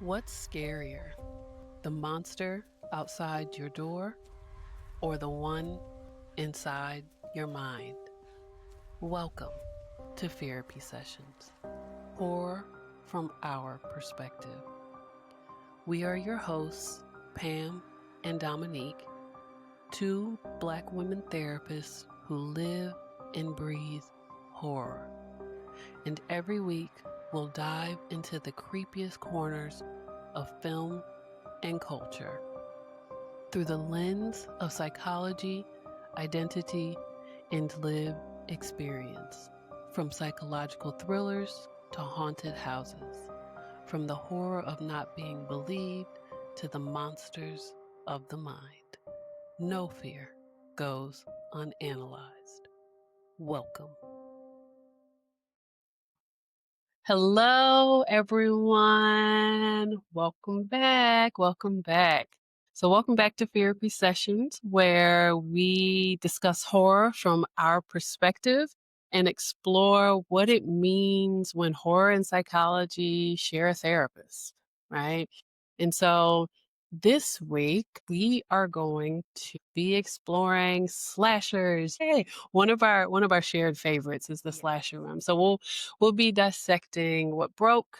What's scarier, the monster outside your door or the one inside your mind? Welcome to Fearapy Sessions, horror from our perspective. We are your hosts, Pam and Domonique, two Black women therapists who live and breathe horror. And every week, we'll dive into the creepiest corners of film and culture through the lens of psychology, identity, and lived experience. From psychological thrillers to haunted houses, from the horror of not being believed to the monsters of the mind. No fear goes unanalyzed. Welcome. Hello, everyone. Welcome back. Welcome back. So, welcome back to Fearapy Sessions, where we discuss horror from our perspective and explore what it means when horror and psychology share a therapist, right? And so, this week we are going to be exploring slashers. Hey, one of our shared favorites is the Yes. slasher room. So we'll be dissecting what broke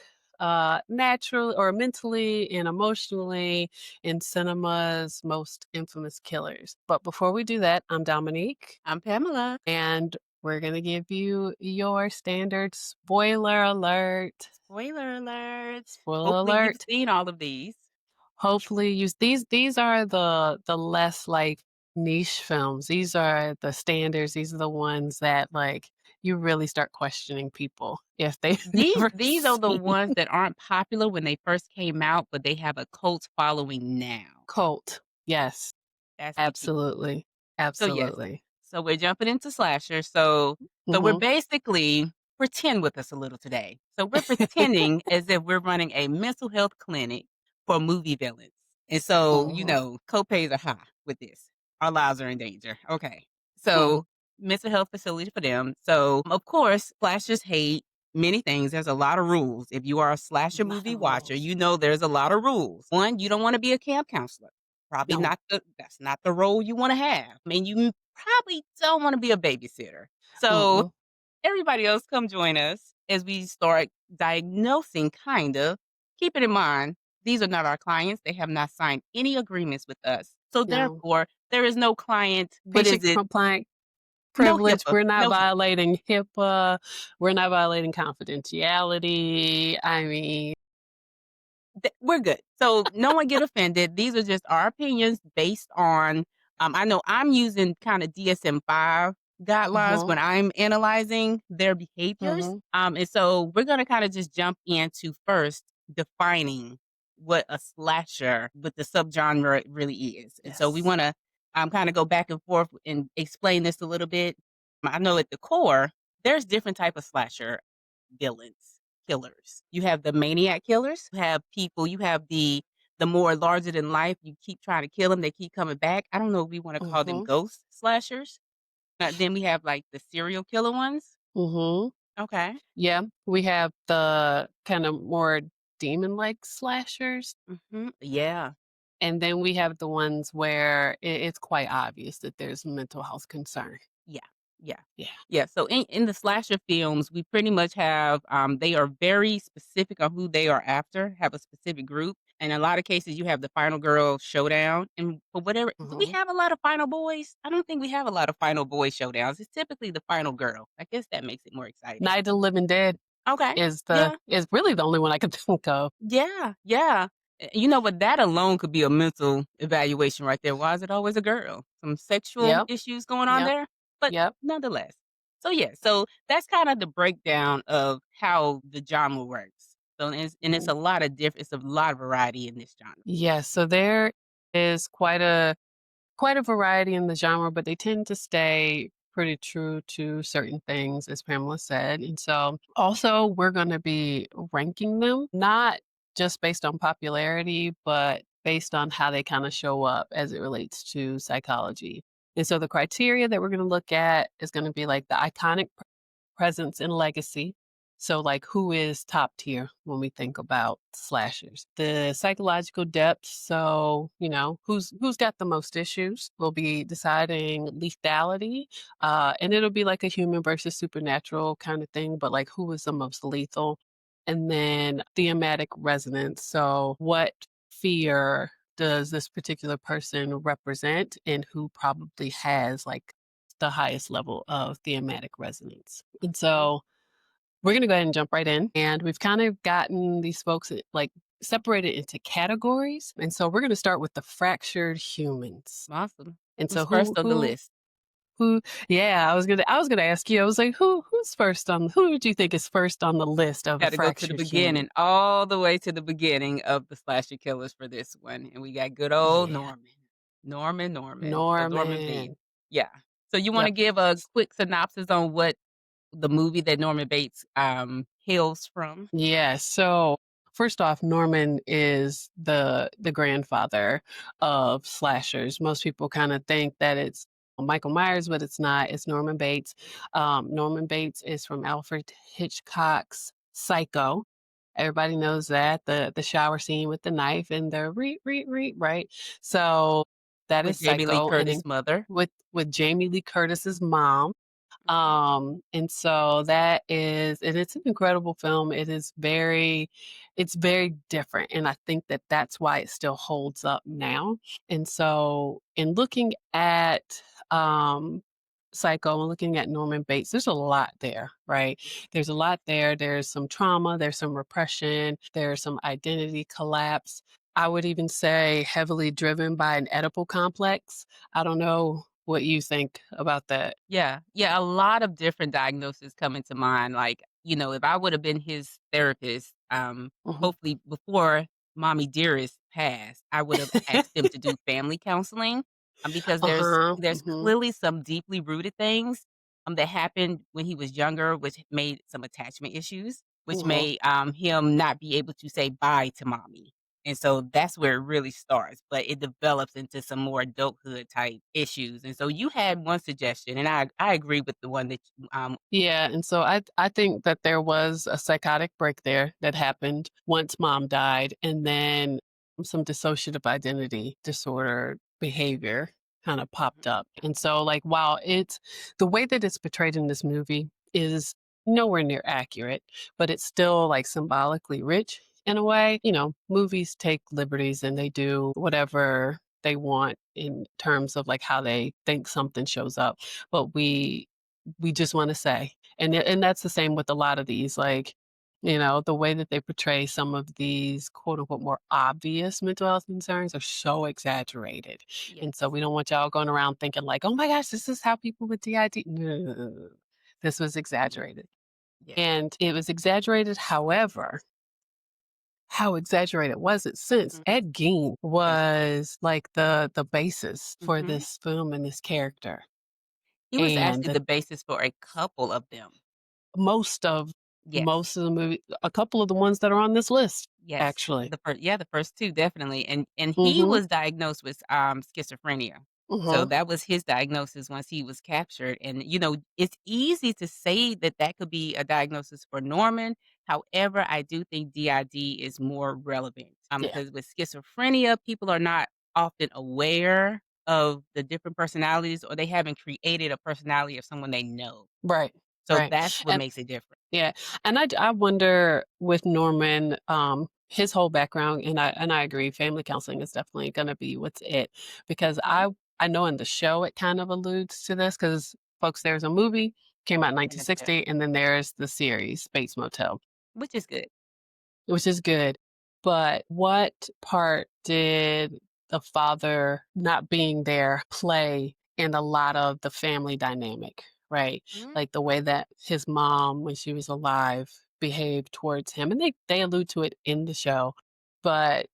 naturally or mentally and emotionally in cinema's most infamous killers. But before we do that, I'm Dominique. I'm Pamela. And we're going to give you your standard spoiler alert. Spoiler alert. Spoiler Hopefully you've alert. seen all of these. Hopefully use these are the less like niche films. These are the standards. These are the ones that like you really start questioning people if they've These never these are the seen. ones that aren't popular when they first came out, but they have a cult following now. Cult. Yes, That's the key. absolutely. So yes. Absolutely. So we're jumping into slasher. So we're Mm-hmm. basically pretend with us a little today. So we're pretending as if we're running a mental health clinic for movie villains. And so, copays are high with this. Our lives are in danger. Okay. So mental health facility for them. So of course, slashers hate many things. There's a lot of rules. If you are a slasher Lot movie of watcher, rules. you know there's a lot of rules. One, you don't want to be a camp counselor. Probably No. that's not the role you want to have. I mean, you probably don't want to be a babysitter. So Mm-mm. everybody else come join us as we start diagnosing kind of. Keep it in mind, these are not our clients. They have not signed any agreements with us. So No. therefore, there is no client, what Patient is it? compliant No privilege. HIPAA. We're not No HIPAA. violating HIPAA. We're not violating confidentiality. I mean, We're good. So no one get offended. These are just our opinions based on I know I'm using kind of DSM-5 guidelines uh-huh. when I'm analyzing their behaviors. Mm-hmm. And so we're going to kind of just jump into first defining what a slasher with the subgenre really is. And so we Yes. want to kind of go back and forth and explain this a little bit. I know at the core there's different type of slasher villains, killers. You have the maniac killers, you have the more larger than life, you keep trying to kill them, they keep coming back. I don't know if we want to call them Mm-hmm. ghost slashers. Then we have like the serial killer ones. Mm-hmm. Okay. Yeah. We have the kind of more demon-like slashers. Yeah. And then we have the ones where it's quite obvious that there's mental health concern. Yeah. Yeah. Yeah. Yeah. So in the slasher films, we pretty much have they are very specific on who they are after, have a specific group. In a lot of cases you have the final girl showdown. And for whatever do we Mm-hmm. have a lot of final boys? I don't think we have a lot of final boy showdowns. It's typically the final girl. I guess that makes it more exciting. Night of the Living Dead Okay. is Yeah. really the only one I can think of. Yeah. Yeah. You know what? That alone could be a mental evaluation right there. Why is it always a girl? Some sexual Yep. issues going on Yep. there? But Yep. nonetheless. So yeah, so that's kind of the breakdown of how the genre works. So it's a lot of it's a lot of variety in this genre. Yes, so there is quite a variety in the genre, but they tend to stay pretty true to certain things, as Pamela said. And so also we're going to be ranking them, not just based on popularity, but based on how they kind of show up as it relates to psychology. And so the criteria that we're going to look at is going to be like the iconic presence and legacy. So, like, who is top tier when we think about slashers? The psychological depth. So, who's got the most issues? We'll be deciding lethality, and it'll be like a human versus supernatural kind of thing. But like, who is the most lethal? And then thematic resonance. So, what fear does this particular person represent, and who probably has like the highest level of thematic resonance? And Mhm. so we're gonna go ahead and jump right in, and we've kind of gotten these folks, like, separated into categories, and so we're gonna start with the fractured humans. Awesome. And Who's so first on the list? who yeah, I was gonna ask you, I was like, who's first on who would you think is first on the list of a Gotta go to the fractured human? beginning, all the way to the beginning of the slasher killers for this one, and we got good old Yeah, Norman. Norman Bates. Norman. Yeah. So you wanna Yep. give a quick synopsis on what the movie that Norman Bates, hails from? Yeah, so first off, Norman is the grandfather of slashers. Most people kind of think that it's Michael Myers, but it's not. It's Norman Bates. Norman Bates is from Alfred Hitchcock's Psycho. Everybody knows that the shower scene with the knife and the reet, right? So that With is Jamie Lee Psycho, and then Curtis' mother. with Jamie Lee Curtis's mom. Mhm. And so that is and it's an incredible film. It's very different, and I think that that's why it still holds up now. And so in looking at, Psycho and looking at Norman Bates, there's a lot there, right? There's a lot there. There's some trauma, there's some repression, there's some identity collapse. I would even say heavily driven by an Oedipal complex. I don't know what you think about that. Yeah, yeah, a lot of different diagnoses come into mind, like, if I would have been his therapist, Mhm. hopefully before mommy dearest passed, I would have asked him to do family counseling, because there's Uh-huh, there's mhm. clearly some deeply rooted things, that happened when he was younger, which made some attachment issues, which Mhm. made, him not be able to say bye to mommy. And so that's where it really starts, but it develops into some more adulthood type issues. And so you had one suggestion, and I agree with the one that Yeah, and so I think that there was a psychotic break there that happened once mom died, and then some dissociative identity disorder behavior kinda popped up. And so, like, while it's the way that it's portrayed in this movie is nowhere near accurate, but it's still, like, symbolically rich in a way. Movies take liberties and they do whatever they want in terms of, like, how they think something shows up, but we just wanna say. And that's the same with a lot of these, like, the way that they portray some of these quote unquote "more obvious" mental health concerns are so exaggerated. And so yes. we don't want y'all going around thinking like, "Oh my gosh, this is how people with DID." No. This was Yeah. exaggerated. Yeah. And it was exaggerated, however, how exaggerated was it since Mhm. Ed Gein Yes. was like the basis for Mhm. this film and this character. He was And actually the the basis for a couple of them. Most of Yes. most of the movie a couple of the ones that are on this list, Yes, actually. the first 2 definitely, and he Mhm, was diagnosed with, schizophrenia. So mhm, that was his diagnosis once he was captured, and, it's easy to say that that could be a diagnosis for Norman. However, I do think DID is more relevant, yeah, because with schizophrenia, people are not often aware of the different personalities, or they haven't created a personality of someone they know. right, So right, that's what and makes it different. yeah, and I wonder with Norman, his whole background, and I agree, family counseling is definitely gonna be what's it, because Mhm. I know in the show it kind of alludes to this, because folks, there's a movie, came out in And the show, 1960, and then there's the series, Bates Motel. which is good. Which is good. But what part did the father not being there play in a lot of the family dynamic, right? Mhm, Like the way that his mom, when she was alive, behaved towards him. And they allude to it in the show. But,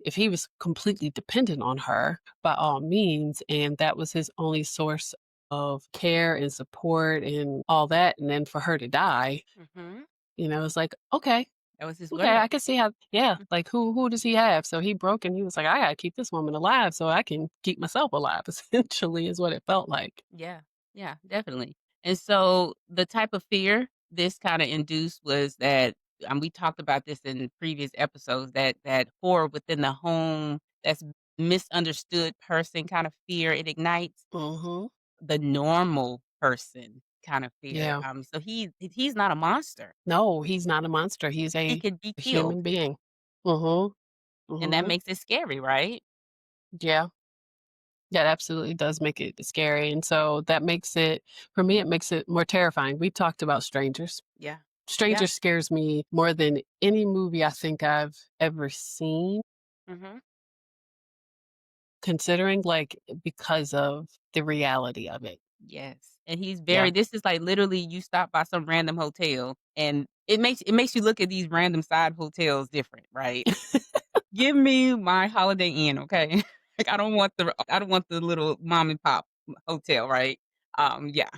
if he was completely dependent on her, by all means, and that was his only source of care and support and all that, and then for her to die, mhm. it's like, okay, That was his okay, I world. can see how yeah, Mm, like, who does he have? So he broke and he was like, "I gotta keep this woman alive so I can keep myself alive," essentially is what it felt like. yeah, yeah, definitely. And so the type of fear this kinda induced was that we talked about this in previous episodes, that horror within the home, that's misunderstood person kind of fear it ignites, Mhm. the normal person kind of fear, Yeah. so he's not a monster. No, he's not a monster. He's He a could be human killed, being. Mhm. and that Mhm. makes it scary, right? Yeah. That absolutely does make it scary, and so that makes it for me, it makes it more terrifying. We've talked about Strangers. Yeah. Yeah. Strangers scares me more than any movie I think I've ever seen, Mhm. considering, like, because of the reality of it. Yes, and he's Yeah. very this is like literally you stop by some random hotel, and it makes you look at these random side hotels different, right? Give me my Holiday Inn, okay? Like, I don't want the little mom and pop hotel, right? Yeah.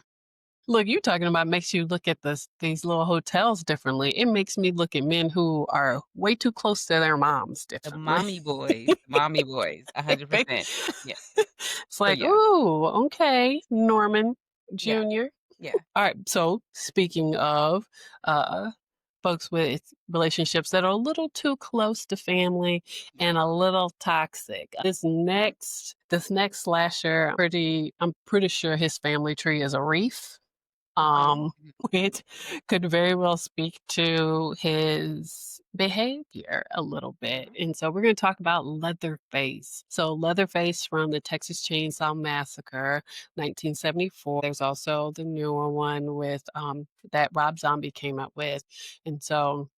Look, you talking about makes you look at these little hotels differently. It makes me look at men who are way too close to their moms differently. The mommy boys, 100%. Yeah. It's So, like, yeah. "Ooh, okay, Norman Yeah. Jr." Yeah. Alright, so speaking of, uh, folks with relationships that are a little too close to family Yeah. and a little toxic, Mhm. this next slasher, I'm pretty sure his family tree is a reef, Okay. which could very well speak to his behavior a little bit. Mhm. And so we're going to talk about Leatherface. So, Leatherface from the Texas Chainsaw Massacre, 1974. There's also the newer one with that Rob Zombie came up with. And so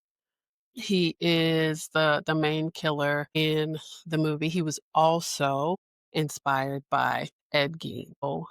he is the main killer in the movie. He was also inspired by Ed Gein. Oh,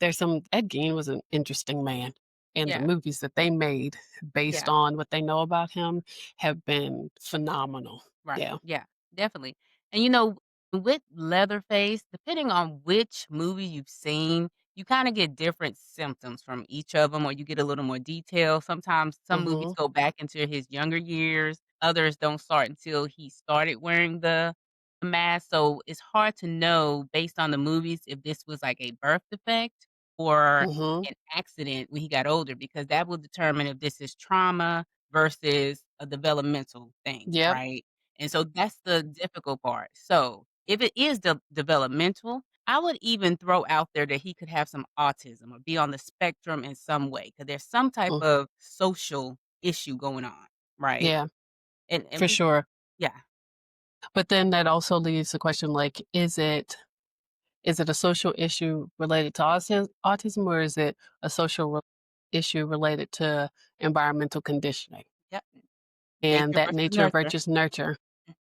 there's some Ed Gein was an interesting man, and the Yeah. movies that they made based Yeah. on what they know about him have been phenomenal. Right. Yeah. Yeah, definitely. And with Leatherface, depending on which movie you've seen, you kind of get different symptoms from each of them, or you get a little more detail. Sometimes some movies Mhm. go back into his younger years, others don't start until he started wearing the mask. So it's hard to know based on the movies if this was like a birth defect or Mhm. an accident when he got older, because that will determine if this is trauma versus a developmental thing, Yep. right? And so that's the difficult part. So, if it is developmental, I would even throw out there that he could have some autism or be on the spectrum in some way, because there's some type Mm. of social issue going on, right? Yeah, And for we sure. yeah. But then that also leaves the question like, is it a social issue related to autism, or is it a issue related to environmental conditioning Yep. and Nature that versus nature nurture. versus nurture?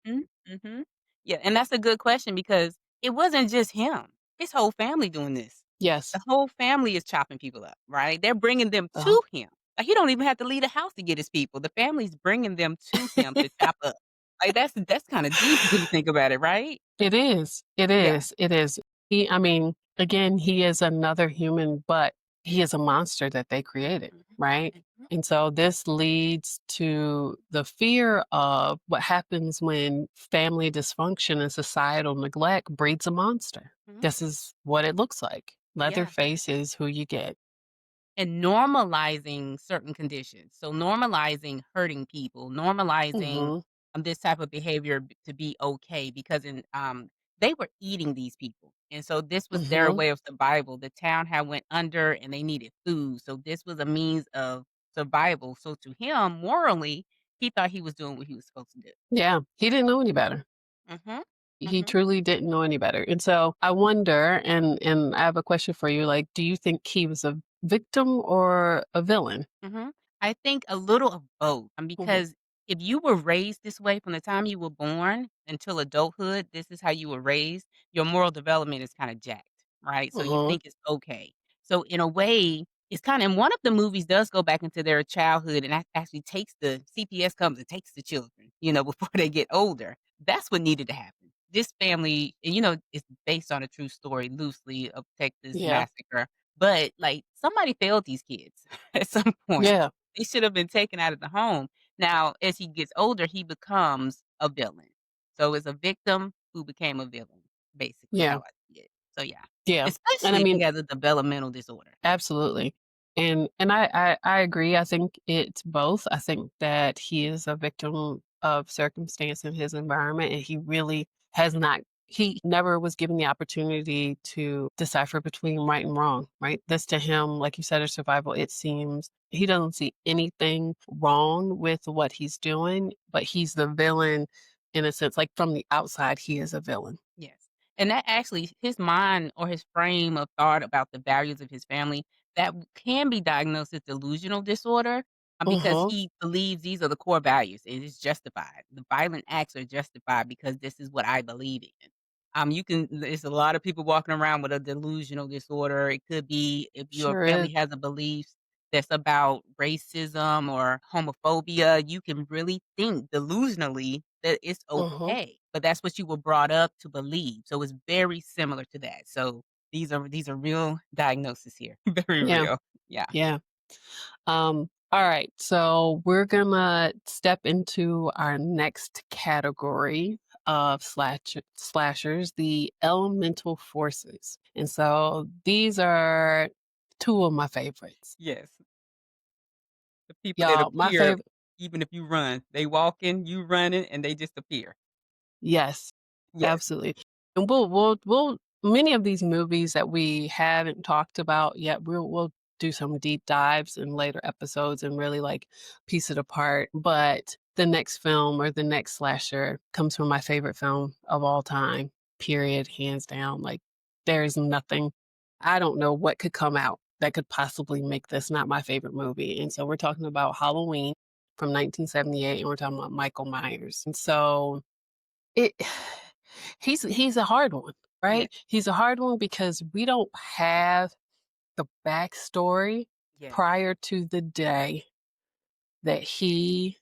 Mhm, mhm. Yeah, and that's a good question because it wasn't just him. His whole family doing this. Yes. The whole family is chopping people up, right? They're bringing them Uh-huh. to him. Like, he don't even have to leave the house to get his people. The family's bringing them to him to chop up. Like, that's kinda deep when you think about it, right? It is. It Yeah. is. It is. I mean, again, he is another human, but he is a monster that they created, Mhm, right? mhm, And so this leads to the fear of what happens when family dysfunction and societal neglect breeds a monster. mhm. This is what it looks like. Yeah. Leatherface is who you get. And normalizing certain conditions. So normalizing hurting people, normalizing, Mhm. this type of behavior to be okay because they were eating these people. And so this was their Mhm. way of survival. The town had went under and they needed food. So this was a means of survival. So to him, morally, he thought he was doing what he was supposed to do. Yeah, he didn't know any better. Mhm. He Mhm. truly didn't know any better. And so I wonder, and I have a question for you, like, do you think he was a victim or a villain? Mhm. I think a little of both, Mhm. because if you were raised this way from the time you were born until adulthood, this is how you were raised, your moral development is kinda jacked, right? So you Mhm. think it's okay. So in a way, it's kinda and one of the movies does go back into their childhood and actually takes the CPS comes and takes the children, before they get older. That's what needed to happen. This family and, it's based on a true story loosely of Texas Yeah. massacre, but, like, somebody failed these kids at some point. Yeah. They should have been taken out of the home. Now, as he gets older, he becomes a villain. So it's a victim who became a villain, basically Yeah. how I see it. So, yeah, Yeah. And I especially if he mean, has a developmental disorder. absolutely. And I agree. I think it's both. I think that he is a victim of circumstance in his environment, and he really has not he never was given the opportunity to decipher between right and wrong, right? This to him, like you said, is survival. It seems he doesn't see anything wrong with what he's doing, but he's the villain in a sense. Like from the outside, he is a villain. Yes. And that actually his mind or his frame of thought about the values of his family, that can be diagnosed as delusional disorder, because Uh-huh. he believes these are the core values. It is justified. The violent acts are justified because this is what I believe in. You can there's a lot of people walking around with a delusional disorder. It could be if your Sure is. family has a belief that's about racism or homophobia, you can really think delusionally that it's Uh-huh. okay, but that's what you were brought up to believe, so it's very similar to that. So these are real diagnoses here, very Yeah. real. Yeah. Yeah. All right, so we're gonna step into our next category of slashers, the elemental forces. And so these are two of my favorites. Yes. The people that Y'all, my appear favorite, even if you run. They walking, you running, and they just appear. yes, Yes. absolutely. And we'll many of these movies that we haven't talked about yet, we'll do some deep dives in later episodes and really like piece it apart. But the next film or the next slasher comes from my favorite film of all time, period, hands down. Like there is nothing, I don't know what could come out that could possibly make this not my favorite movie. And so we're talking about Halloween from 1978, and we're talking about Michael Myers. And so it he's a hard one, Yeah. right? He's a hard one because we don't have the backstory Yes. prior to the day that he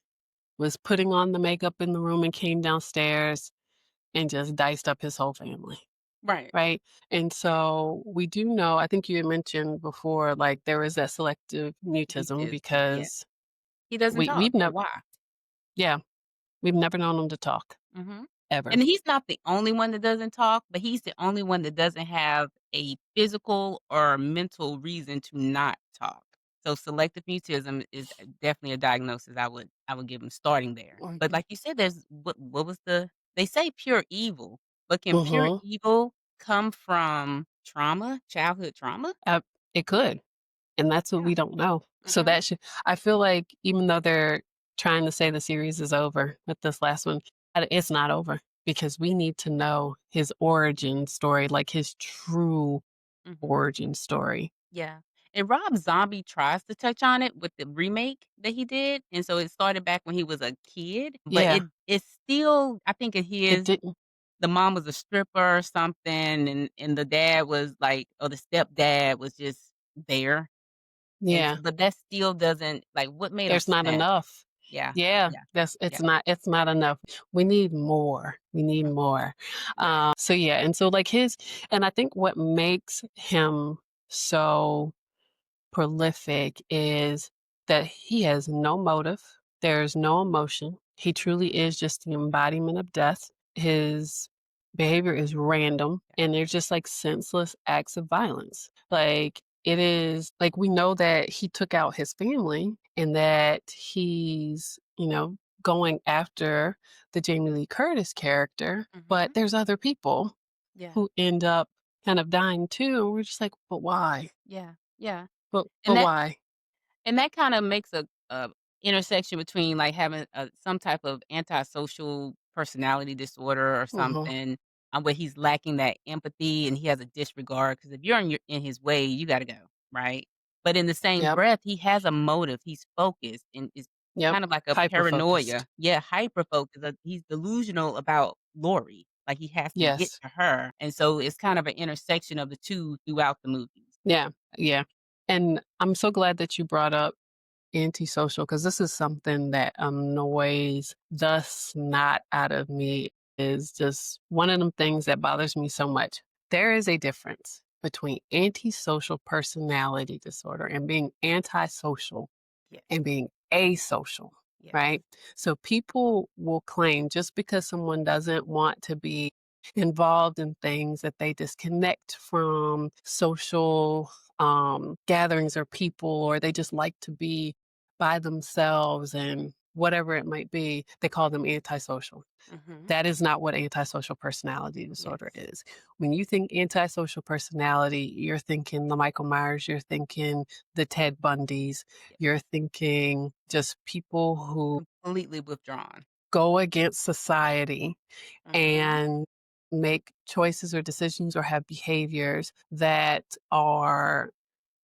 was putting on the makeup in the room and came downstairs and just diced up his whole family, Right. right? And so we do know, I think you had mentioned before, like there is that selective mutism Mutism, yeah. because He doesn't talk, we've so never, why? yeah, we've never known him to talk Mhm. ever. And he's not the only one that doesn't talk, but he's the only one that doesn't have a physical or mental reason to not talk. So selective mutism is definitely a diagnosis I would give him starting there. But Mhm. like you said, there's what was they say pure evil, but can pure Mhm. evil come from trauma, childhood trauma? It could. And that's what Yeah. we don't know. So Mhm. that should, I feel like even though they're trying to say the series is over with this last one, it's not over because we need to know his origin story, like his true Mhm. origin story. Yeah. And Rob Zombie tries to touch on it with the remake that he did, and so it started back when he was a kid, but Yeah, it's still I think of it his didn't. the mom was a stripper or something, and the dad was like or the stepdad was just there, and Yeah, so but that still doesn't like, what made him there's not snap? enough. Yeah. Yeah, Yeah. that's Yeah. it's not enough. We need more. We need Mhm. more. Yeah. So yeah, and so like his, and I think what makes him so prolific is that he has no motive, there's no emotion. He truly is just the embodiment of death. His behavior is random and they're just like senseless acts of violence. Like it is like we know that he took out his family and that he's, going after the Jamie Lee Curtis character, but Mhm. there's other people Yeah. who end up kind of dying too. And we're just like, but why? Yeah. Yeah. But And that why? And that kinda makes a intersection between, like, having some type of antisocial personality disorder or Mhm. something, where he's lacking that empathy and he has a disregard. Because if you're in his way, you gotta go, right? But in the same Yep. breath, he has a motive, he's focused, and is Yep. kind of like a Hyper-focused. paranoia. Yeah, hyper focused, he's delusional about Lori, like, he has to get Yes. to her, and so it's kind of an intersection of the 2 throughout the movies. Yeah. Yeah. And I'm so glad that you brought up antisocial because this is something that annoys the snot out of me, is just one of them things that bothers me so much. There is a difference between antisocial personality disorder and being antisocial Yes, and being asocial, yes. right? So people will claim just because someone doesn't want to be involved in things that they disconnect from social gatherings or people, or they just like to be by themselves and whatever it might be, they call them antisocial. Mhm. That is not what antisocial personality disorder Yes. is. When you think antisocial personality, you're thinking the Michael Myers, you're thinking the Ted Bundys, Yes. you're thinking just people who Completely withdrawn. go against society Mhm. and make choices or decisions or have behaviors that are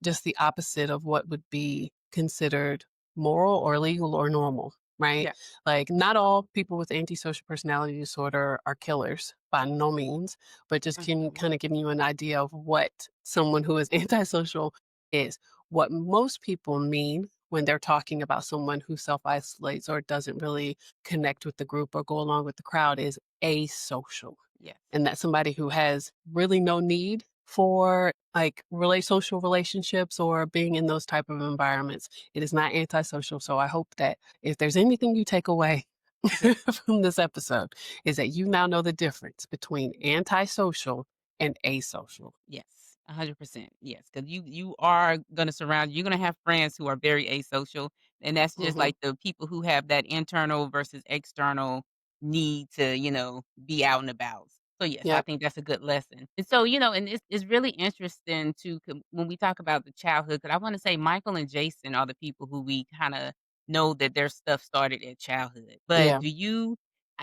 just the opposite of what would be considered moral or legal or normal, right? Yeah. Like, not all people with antisocial personality disorder are killers by no means, but just can Mhm. kind of give you an idea of what someone who is antisocial is. What most people mean when they're talking about someone who self isolates or doesn't really connect with the group or go along with the crowd is asocial, Yes. and that's somebody who has really no need for like social relationships or being in those type of environments. It is not antisocial. So I hope that if there's anything you take away Yes. from this episode, is that you now know the difference between antisocial and asocial. Yes, 100%. Yes, because you are gonna surround you're gonna have friends who are very asocial, and that's just Hmm. like the people who have that internal versus external need to, be out and about. So, yes, I Yep. think that's a good lesson. And so, and it's really interesting to when we talk about the childhood, because I wanna say Michael and Jason are the people who we kinda know that their stuff started at childhood. But Yeah. do you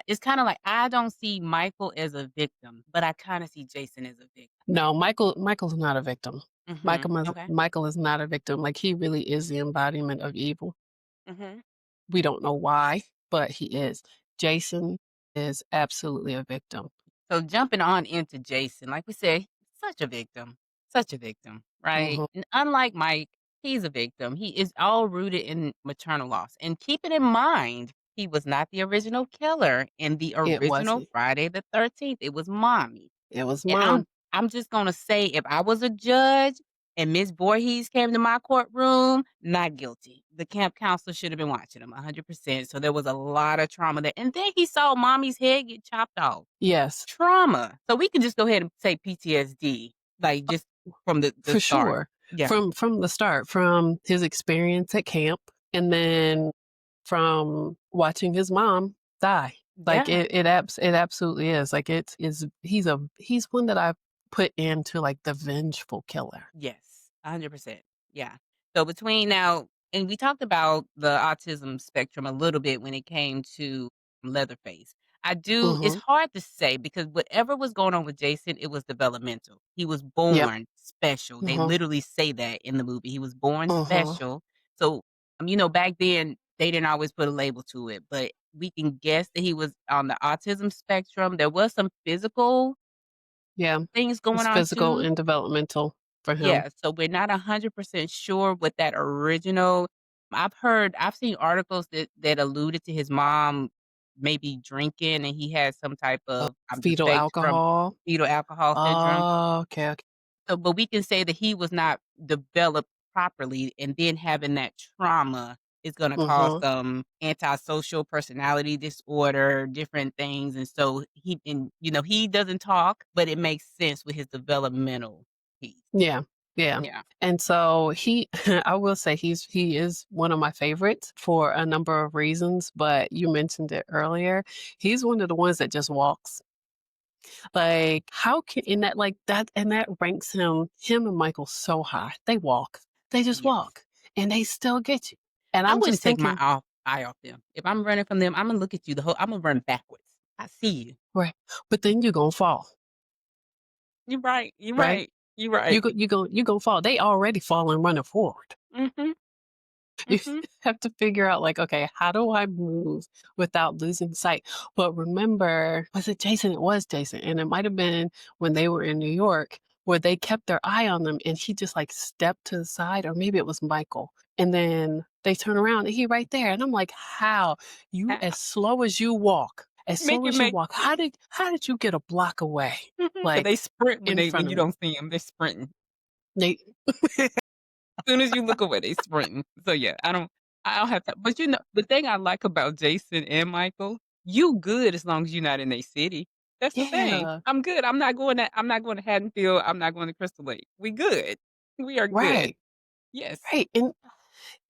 it's kinda like I don't see Michael as a victim, but I kinda see Jason as a victim. No, Michael's not a victim. Mhm. Okay. Michael is not a victim. Like, he really is the embodiment of evil. Mhm. We don't know why, but he is. Jason is absolutely a victim. So jumping on into Jason, like we say, such a victim, right? Mhm. And unlike Mike, he's a victim. He is all rooted in maternal loss. And keep it in mind, he was not the original killer in the It original wasn't. Friday the 13th. It was mommy. It was And mom. I'm just gonna say if I was a judge and Miss Voorhees came to my courtroom, not guilty. The camp counselor should have been watching him 100%. So there was a lot of trauma there. And then he saw mommy's head get chopped off. Yes, Trauma. So we can just go ahead and say PTSD, like just from the for start. sure. Yeah. From the start, from his experience at camp, and then from watching his mom die. Like, Yeah. it absolutely is. Like, he's one that I put into like the vengeful killer. Yes, 100%. Yeah. So between now and we talked about the autism spectrum a little bit when it came to Leatherface. It's Mhm. hard to say because whatever was going on with Jason, it was developmental. He was Yep. born special. They Mhm. literally say that in the movie. He was born Mhm. special. So, back then they didn't always put a label to it, but we can guess that he was on the autism spectrum. There was some physical Yeah. things going It's on physical too. and developmental for him. Yeah, so we're not 100% sure what that original I've seen articles that alluded to his mom maybe drinking and he had some type of, Fetal defect from alcohol. fetal alcohol syndrome. Oh, okay, okay. So, but we can say that he was not developed properly, and then having that trauma is gonna cause Mhm. some antisocial personality disorder, different things, and so he doesn't talk, but it makes sense with his developmental piece. Yeah, yeah. Yeah. And so I will say he is one of my favorites for a number of reasons, but you mentioned it earlier. He's one of the ones that just walks. Like, how can in that like that and that ranks him and Michael so high. They walk. They just Yes. walk and they still get you. And I I'm wouldn't just take my thinking, eye off them. If I'm running from them, Imma look at you the whole Imma run backwards. I see you. right, but then you're gonna fall, You're right, you're right? right, you're right. You gonna fall. They already falling running forward. Mhm, You mhm. have to figure out like, okay, how do I move without losing sight? But remember, was it Jason? It was Jason. And it might have been when they were in New York where they kept their eye on them and he just like stepped to the side, or maybe it was Michael. And then they turn around and he right there. And I'm like, how? You How? as slow as you walk, as Make slow it as you make walk, sense. how did you get a block away? Mhm, 'cause Like they sprint in when front you of me. don't see them. They sprinting. They Soon as you look away, they sprinting. So, yeah, I don't have to but, the thing I like about Jason and Michael, you good as long as you're not in a city. That's the thing. yeah. I'm good. I'm not going to Haddonfield. I'm not going to Crystal Lake. We good. We are good. Right. Yes. Right.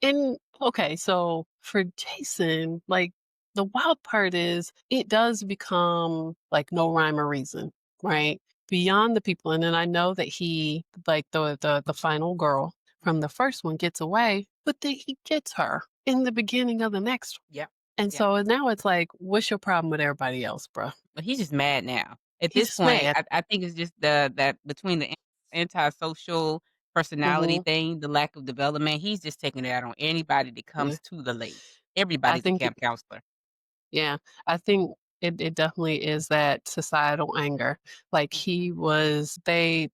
And okay, so for Jason, like the wild part is it does become like no rhyme or reason, Mhm, right? Beyond the people. And then I know that he like the final girl from mhm. the first one gets away, but then he gets her in the beginning of the next one. Yep, And yep. so now it's like, what's your problem with everybody else, bro? But he's just mad now. At He's this just point, mad. I think it's just the that between the antisocial personality Hmm. thing, the lack of development, he's just taking it out on anybody that Yeah. comes to the lake. I Everybody's a think camp counselor. Yeah, I think it definitely is that societal anger. Like Mhm. they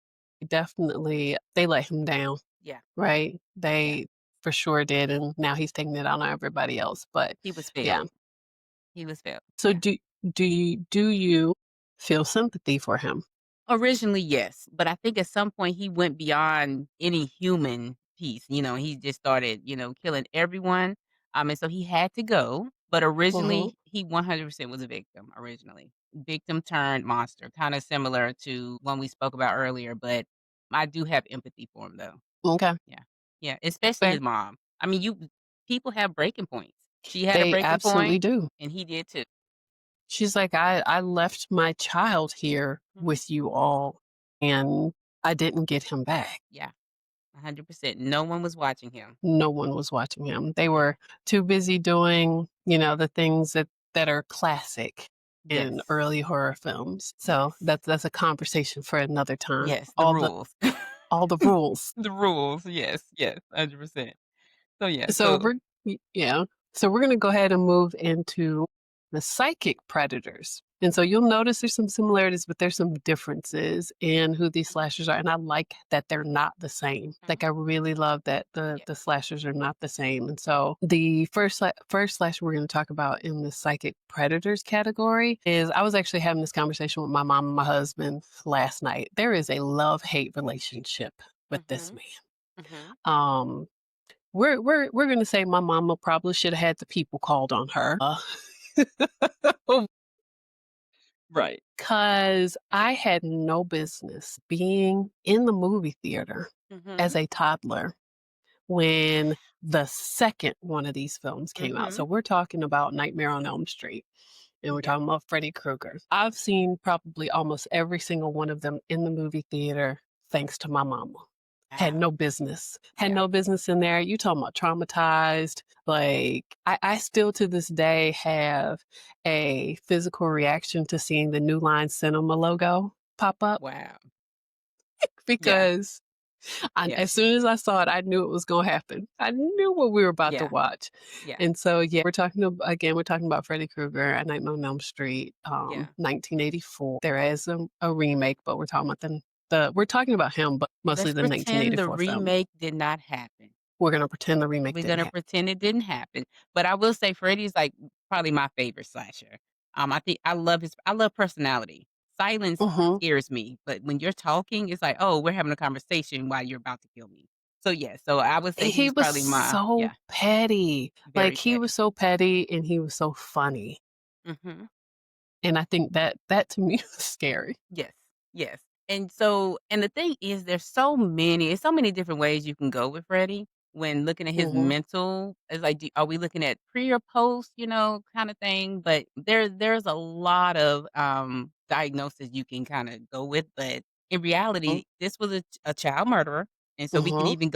definitely they let him down, Yeah, right? yeah. They for sure did, and now he's taking it out on everybody else. But He was yeah, failed. He was failed. so Yeah. do you feel sympathy for him? Originally, yes, but I think at some point he went beyond any human piece, he just started, killing everyone, and so he had to go, but Hmm. originally, he 100% was a victim originally. Victim turned monster, kinda similar to one we spoke about earlier, but I do have empathy for him, though. Okay, Yeah. Yeah, especially fair. his mom. I mean, you people have breaking points. She had a They breaking absolutely point, do. and he did too. She's like, I left my child here Mhm. with you all, and I didn't get him back. Yeah, 100%. No one was watching him. No one was watching him. They Yeah. were too busy doing, the things that are classic in Yes. early horror films. So Yes. that's a conversation for another time. Yes, the rules. All the rules. The rules, yes, yes, 100%. So, yeah, So so yeah. So we're gonna go ahead and move into the psychic predators. And so you'll notice there's some similarities, but there's some differences in who these Mhm, slashers are. And I like that they're not the same. Like mhm, I really love that yeah, the slashers are not the same. And so the first slasher we're going to talk about in the psychic predators category is I was actually having this conversation with my mom and my husband last night. There is a love-hate relationship with this mhm, man. mhm. Um we're gonna say my mama probably should have had the people called on her. Right. Because I had no business being in the movie theater as Mhm, a toddler when the second one of these films came out. So mhm. we're talking about Nightmare on Elm Street, and we're Yeah. talking about Freddy Krueger. I've seen probably almost every single one of them in the movie theater thanks to my mama. Had Wow. no business. Had Yeah. no business in there. You talking about traumatized. Like I still to this day have a physical reaction to seeing the New Line Cinema logo pop up Wow. Yeah, because yeah, as soon as I saw it, I knew it was gonna happen. I knew what we were about to yeah, watch. yeah, And so, yeah, we're talking about Freddy Krueger, A Nightmare on Elm Street, yeah. 1984. There is a remake, but we're talking about we're talking about him, but mostly Let's the pretend the 1984 film. remake did not happen. We're gonna pretend the remake We're didn't gonna happen. pretend it didn't happen, but I will say Freddy's, like, probably my favorite slasher. I think I love personality. Silence Mhm. scares me, but when you're talking, it's like, "Oh, we're having a conversation while you're about to kill me." So, yeah, so I would say He he's was probably my so yeah, petty. Like, very he was petty. so petty and he was so funny, Mhm. and I think that to me was scary. Yes, yes. And the thing is there's so many different ways you can go with Freddie when looking at his Mhm. mental. It's like, are we looking at pre or post, kind of thing? But there's a lot of diagnosis you can kind of go with. But in Mhm. reality, this was a child murderer. And so Mhm. we can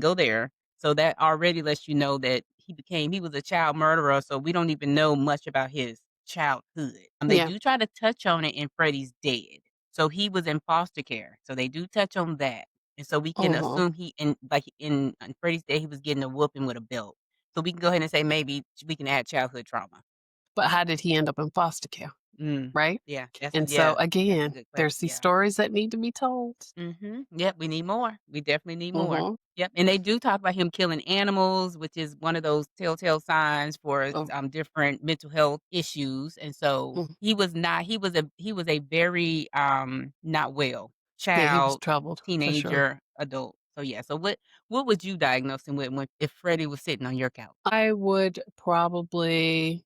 go there. So that already lets you know that he was a child murderer. So we don't even know much about his childhood. They Yeah. do try to touch on it in Freddie's Dead. So he was in foster care. So they do touch on that. And so we can Mhm. assume in Freddie's Day he was getting a whooping with a belt. So we can go ahead and say maybe we can add childhood trauma. But how did he end up in foster care, Mm. right? Yeah, And so, that's a again, good question. there's these Yeah. stories that need to be told. Mhm. Yep, we need more. We definitely need more. Mhm. Yep, and they do talk about him killing animals, which is one of those telltale signs for, Of different mental health issues, and so mhm. he was a very, not well Yeah, he was child, troubled for sure. teenager, adult. So, yeah, so what would you diagnose him with when if Freddie was sitting on your couch? I would probably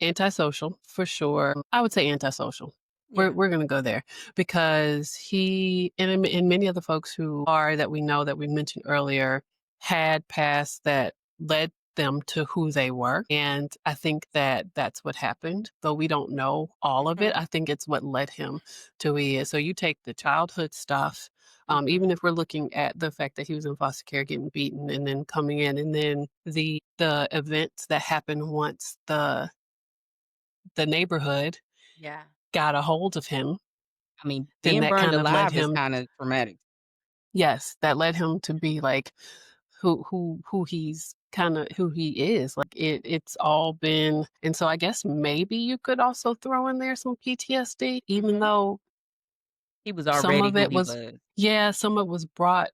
antisocial for sure. I would say antisocial. We're Yeah. we're gonna go there because he and many other folks who are that we know that we mentioned earlier had pasts that led them to who they were, and I think that that's what happened, though we don't know all of it. Mhm. I think it's what led him to who he is. So you take the childhood stuff, Mhm. even if we're looking at the fact that he was in foster care, getting beaten, and then coming in, and then the events that happened once the neighborhood Yeah. got a hold of him, I mean, then being that burned kind of led alive is him kinda traumatic. yes, that led him to be like who he's kinda who he is. Like it's all been and so I guess maybe you could also throw in there some PTSD, even Mhm. though He was some already of who it he was was. yeah, some of it was brought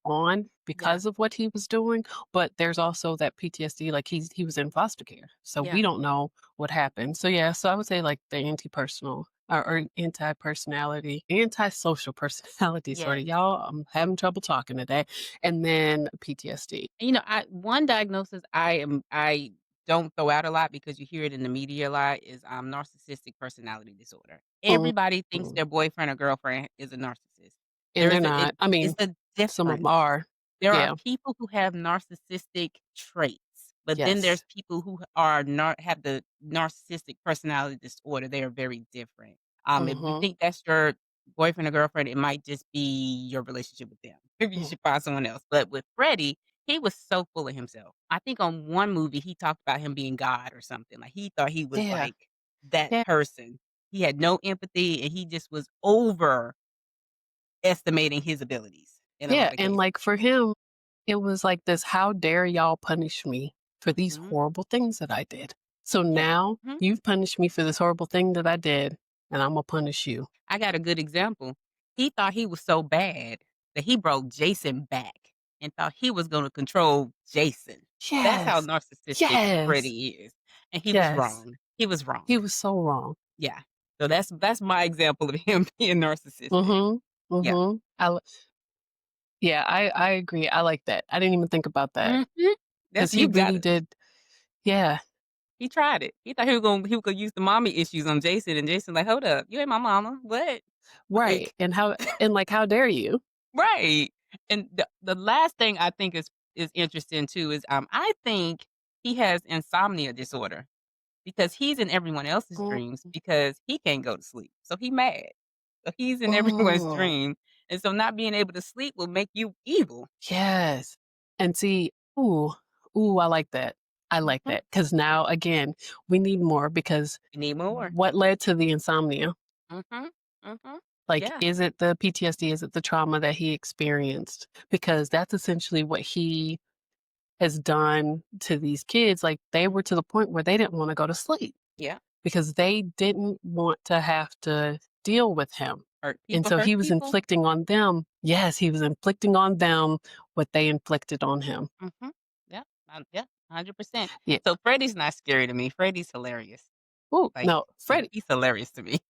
on Yeah. because of what he was doing, but there's also that PTSD, like, he was in foster care, so we Yeah. don't know what happened. So, yeah, so I would say, like, the anti-personal or anti-personality, antisocial personality sorta. Yes. Y'all, I'm having trouble talking today, and then PTSD. You know, I one diagnosis I don't throw out a lot because you hear it in the media a lot is, narcissistic personality disorder. Everybody thinks Mhm. their boyfriend or girlfriend is a narcissist. And they're There's a it not. I mean, it's a some of them difference. are. There are Yeah. people who have narcissistic traits, but then there's Yes. people who have the narcissistic personality disorder. They are very different. If you Mhm. think that's your boyfriend or girlfriend, it might just be your relationship with them. Maybe you Mm. should find someone else. But with Freddie, he was so full of himself. I think on one movie he talked about him being God or something. Like he thought he was Yeah. like that Yeah. person. He had no empathy and he just was overestimating his abilities in a Yeah, lot of and, cases. like, for him it was like this, "How dare y'all punish me for these Mhm. horrible things that I did? So Yeah. now Mhm. you've punished me for this horrible thing that I did, and Imma punish you." I got a good example. He thought he was so bad that he brought Jason back and thought he was gonna control Jason. That's how Yes. narcissistic Yes. Freddie is, and he was Yes. wrong. He was He wrong. was so wrong. Yeah. So that's my example of him being narcissistic. Mhm. Yeah. Mhm. Yeah, I agree, I like that. I didn't even think about that Mhm. That's because he you got really it. did yeah, He tried it. He thought he was gonna use the mommy issues on Jason, and Jason like, "Hold up, you ain't my mama. What?" right, Like and, like, how dare you? right. And the last thing I think is interesting too is I think he has insomnia disorder because he's in everyone else's dreams Mm. because he can't go to sleep. So he mad. So he's in everyone's Oh. dream. And so not being able to sleep will make you evil. Yes. And see ooh, ooh, I like that. I like Mhm. that because now, again, we need more because You need more. what led to the insomnia? Mhm. Mhm. Like, Yeah. is it the PTSD? Is it the trauma that he experienced? Because that's essentially what he has done to these kids. Like, they were to the point where they didn't wanna go to sleep Yeah. because they didn't want to have to deal with him. And so Hurt he was people. inflicting on them yes, he was inflicting on them what they inflicted on him. Mhm. Yeah, 100%. Yeah. So Freddie's not scary to me. Freddie's hilarious. Ooh, Like, no, yeah, Freddie he's hilarious to me.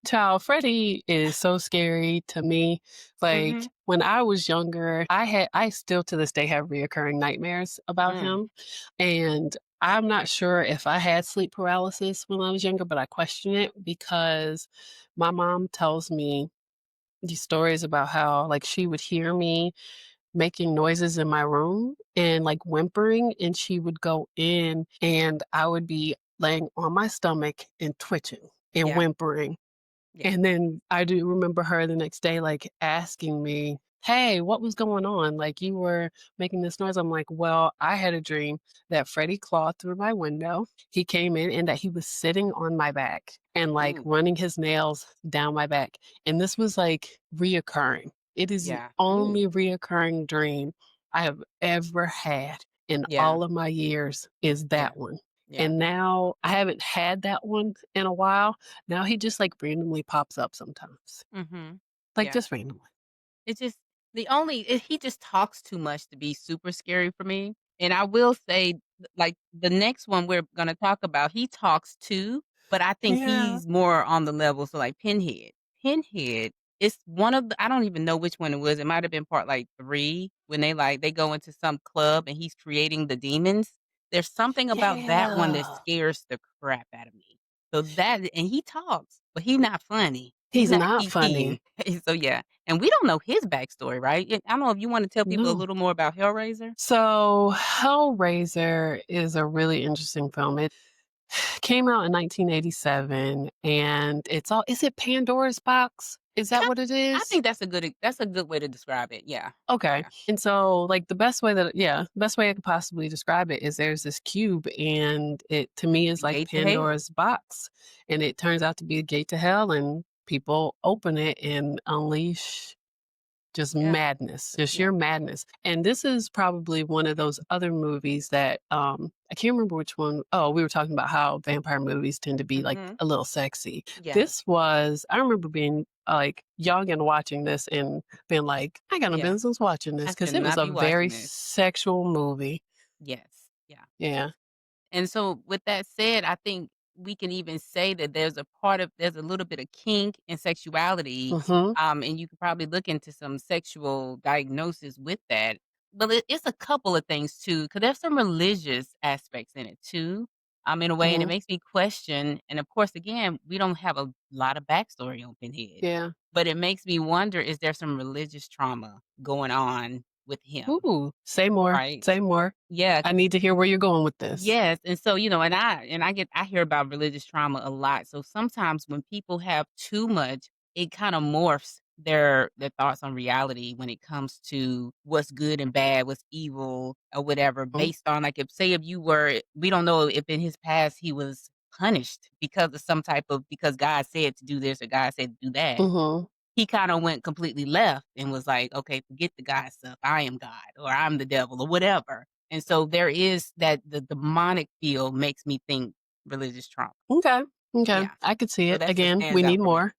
child, Freddie is so scary to me. Like, Mhm. when I was younger, I still to this day have reoccurring nightmares about Mm. him, and I'm not sure if I had sleep paralysis when I was younger, but I question it because my mom tells me these stories about how, like, she would hear me making noises in my room and, like, whimpering, and she would go in, and I would be laying on my stomach and twitching and Yeah. whimpering. Yeah. And then I do remember her the next day, like, asking me, "Hey, what was going on? Like, you were making this noise." I'm like, "Well, I had a dream that Freddie clawed through my window. He came in and that he was sitting on my back and, like, Ooh. running his nails down my back." And this was, like, reoccurring. It is the Yeah. Ooh. only reoccurring dream I have ever had in Yeah. all of my years is Yeah. that one. Yeah. And now I haven't had that one in a while, now he just, like, randomly pops up sometimes. Mhm. Like, Yeah. just randomly. It's just he just talks too much to be super scary for me, and I will say, like, the next one we're gonna talk about, he talks too, but I think Yeah. he's more on the level, so, like, Pinhead. Pinhead is one of the I don't even know which one it was, it might have been part, like, 3 when they go into some club and he's creating the demons. There's something about that one that Yeah. scares the crap out of me. So that and he talks, but he's not funny. He's He's not not kiki. funny. So, yeah, and we don't know his backstory, right? I don't know if you wanna tell people a No. little more about Hellraiser? So, Hellraiser is a really interesting film. It came out in 1987, and it's all is it Pandora's Box? Is that Ki what it I is? think that's a good way to describe it, yeah. Okay. Yeah. And so, like, the best way I could possibly describe it is there's this cube, and it to me is The like gate to hell. Pandora's box. And it turns out to be a gate to hell, and people open it and unleash just Yeah, madness, just yeah. sheer madness. And this is probably one of those other movies that I can't remember which one. Oh, we were talking about how vampire movies tend to be like Mhm. a little sexy. Yes. This was I remember being like young and watching this and being like, I got no Yeah. business watching this I because should it was not a be very watching this. sexual movie. Yes. Yeah. Yeah. And so with that said, I think we can even say that there's a little bit of kink and sexuality, Mhm. and you could probably look into some sexual diagnosis with that. But it's a couple of things too, because there's some religious aspects in it too, in a way, and it Mhm. makes me question. And of course, again, we don't have a lot of backstory on Pinhead, Yeah. but it makes me wonder: is there some religious trauma going on with him? Ooh, say more. Right? Say more. Yeah, I need to hear where you're going with this. yes, and so, I hear about religious trauma a lot, so sometimes when people have too much, it kinda morphs their thoughts on reality when it comes to what's good and bad, what's evil or whatever, Mm. based on, like, if you were we don't know if in his past he was punished because of some type of because God said to do this or God said to do that. Mhm. He kinda went completely left and was like, "Okay, forget the God stuff. I am God," or "I'm the devil," or whatever. And so there is that the demonic feel makes me think religious trauma. Okay. Okay. Yeah. I could see So it. that's what Again, we stands out need for me. more.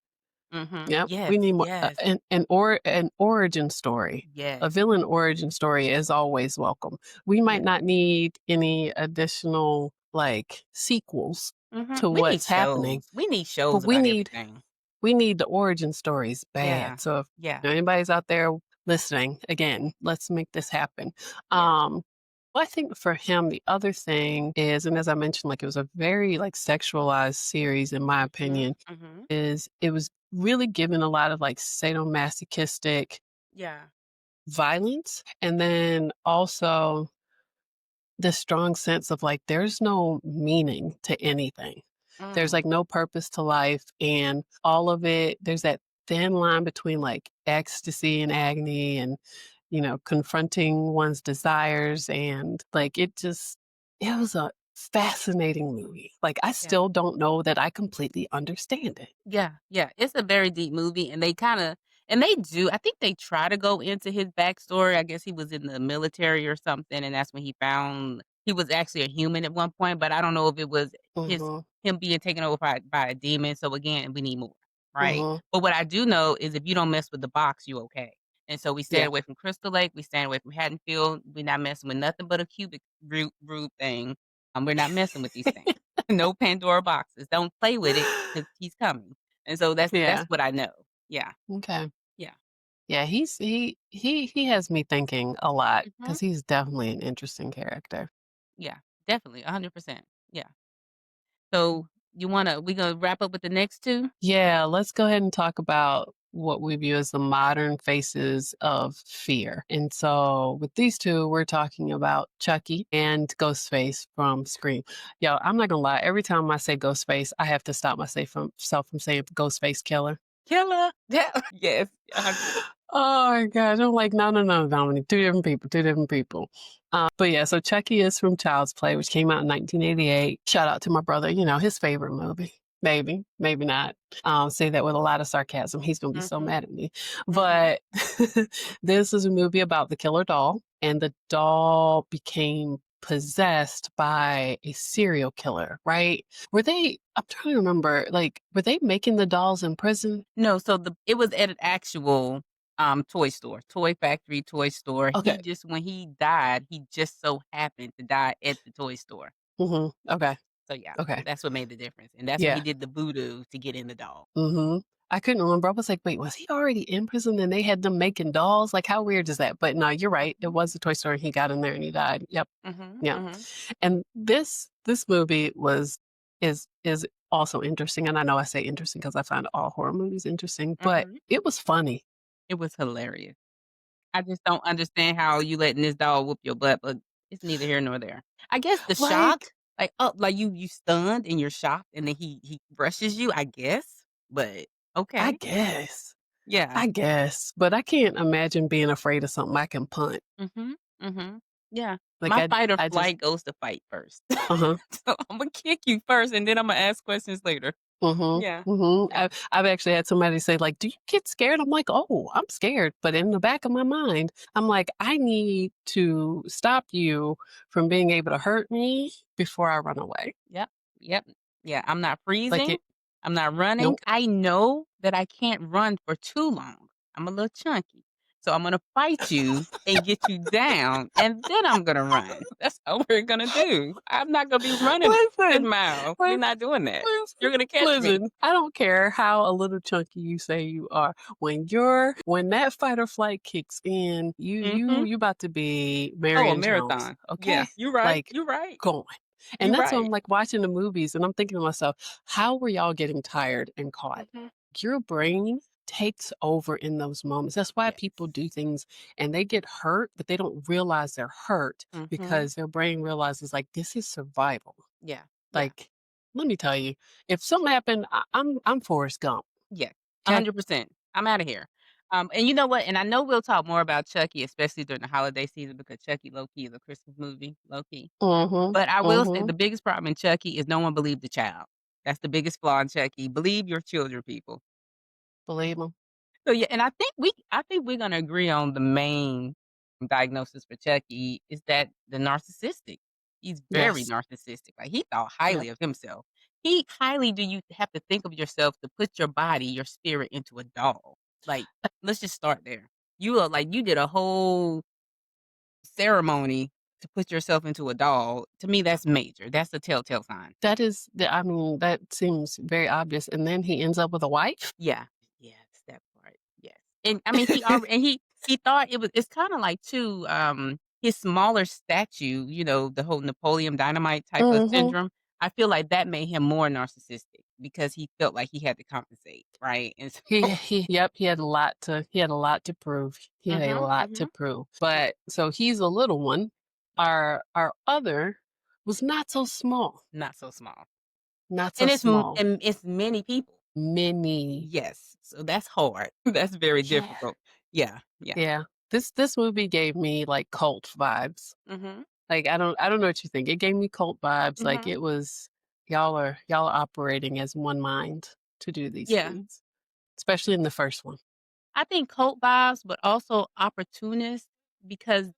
Mhm. Yep, Yes, we need more. yes, An origin story, a yes. villain origin story is always welcome. We might Yeah. not need any additional like sequels Mhm. to what's happening, We need but shows about everything. we need the origin stories Yeah. bad. So if Yeah. anybody's out there listening, again, let's make this happen. Yeah. Well, I think for him, the other thing is, and as I mentioned, like it was a very like sexualized series, in my Mhm. opinion, Mhm. is it was really given a lot of like sadomasochistic Yeah. violence, and then also the strong sense of like there's no meaning to anything. There's Mm. like no purpose to life, and all of it, there's that thin line between like ecstasy and agony and confronting one's desires, and like it was a fascinating movie. Like I Yeah. still don't know that I completely understand it. Yeah, yeah, it's a very deep movie, and they do I think they try to go into his backstory. I guess he was in the military or something, and that's when he found he was actually a human at one point, but I don't know if it was his Mhm. him being taken over by a demon, so again, we need more, right? Mhm. But what I do know is if you don't mess with the box, you okay. And so we stayed Yeah. away from Crystal Lake, we stayed away from Haddonfield, we're not messing with nothing but a cubic root thing. We're not messing with these things. No Pandora boxes. Don't play with it because he's coming. And so that's Yeah. what I know. Yeah, Okay. yeah. Yeah, he has me thinking a lot Mhm. because he's definitely an interesting character. Yeah, definitely, 100%. Yeah. So, we gonna wrap up with the next 2? Yeah, let's go ahead and talk about what we view as the modern faces of fear. And so with these two, we're talking about Chucky and Ghostface from Scream. Yo, I'm not gonna lie, every time I say Ghostface, I have to stop myself from saying Ghostface Killer. Killer. Yeah. Yes, 100. Oh my gosh. I'm like, no, no, no, Dominic. Two different people, two different people. But yeah, so Chucky is from Child's Play, which came out in 1988. Shout out to my brother, his favorite movie. Maybe, maybe not. Say that with a lot of sarcasm. He's going to be so Mhm, mad at me. mhm. But this is a movie about the killer doll, and the doll became possessed by a serial killer, right? I'm trying to remember, like, were they making the dolls in prison? No, so it was at an actual, toy store, toy factory, toy store. Okay. He just when he died, he just so happened to die at the toy store. Okay. So, yeah, Okay. that's what made the difference, and that's when he Yeah. did the voodoo to get in the doll. Mhm. I couldn't remember. I was like, "Wait, was he already in prison and they had them making dolls? Like, how weird is that?" But no, you're right. It Mhm, was a toy store and he got in there and he died. Yep. mhm, Yep. mhm. And this movie is also interesting, and I know I say interesting because I find all horror movies interesting, but Mhm. it was funny. It was hilarious. I just don't understand how you letting this dog whoop your butt, but it's neither here nor there. I guess the shock, Like, like, oh, like you stunned and you're shocked, and then he brushes you, I guess, but I okay. guess. Yeah. I guess, but I can't imagine being afraid of something I can punch. Mhm, mhm. Yeah. Like, My I fight or I just flight goes to fight first. uh-huh. So, Imma kick you first, and then Imma ask questions later. Mhm, Yeah. mhm. Yeah. I've actually had somebody say, like, "Do you get scared?" I'm like, "Oh, I'm scared," but in the back of my mind, I'm like, "I need to stop you from being able to hurt me before I run away." Yep, yep. Yeah, I'm not Like freezing, it I'm not running. nope. I know that I can't run for too long. I'm a little chunky. So I'm gonna fight you and get you down, and then I'm gonna run. That's all we're gonna do. I'm not gonna be running 10 Listen, miles. We're li not doing that. listen, You're gonna catch me. listen, I don't care how a little chunky you say you are. When that fight or flight kicks in, Mhm. you about to be Oh, a Marion Jones, marathon. Yeah, okay? you're right, Like, you're right, going. And you're that's why I'm, right. like, watching the movies, and I'm thinking to myself, "How were y'all getting tired and caught?" Mhm. Your brain takes over in those moments. That's why Yes. people do things and they get hurt, but they don't realize they're hurt Mhm. because their brain realizes, like, this is survival. Yeah, yeah. Like, let me tell you, if something happened, I'm Forrest Gump, Yes, okay? 100%. I'm outta here. And you know what? And I know we'll talk more about Chucky, especially during the holiday season, because Chucky low-key is a Christmas movie, low-key. Mhm, But I will say mhm. the biggest problem in Chucky is no one believed the child. That's the biggest flaw in Chucky. Believe your children, people. Believe 'em. So, yeah, and I think we're gonna agree on the main diagnosis for Chucky is that the narcissistic. He's very Yes. narcissistic, like, he thought Yep. highly of himself. He highly do you have to think of yourself to put your body, your spirit into a doll. Like, let's just start there. You are like, you did a whole ceremony to put yourself into a doll. To me, that's major. That's a telltale sign. That is the I mean, that seems very obvious, and then he ends up with a wife? Yeah. Yes, that part, yes. And, I mean, he thought it's kinda like too, his smaller statue, the whole Napoleon Dynamite type of Mhm. syndrome, I feel like that made him more narcissistic because he felt like he had to compensate, right? And so He yep, he had a lot to prove. He had a Mhm, lot to mhm. prove. But so he's a little one. Yeah, Our other was not so small. not so small. Not so And small. it's many people. Mini. Yes, so that's hard. That's very Yeah. difficult. Yeah, yeah. Yeah. This movie gave me, like, cult vibes. Mhm, Like, I don't know what you think. It gave me cult vibes, like, mhm. it was y'all are operating as one mind to do these Yeah. things, especially in the first one. I think cult vibes, but also opportunists because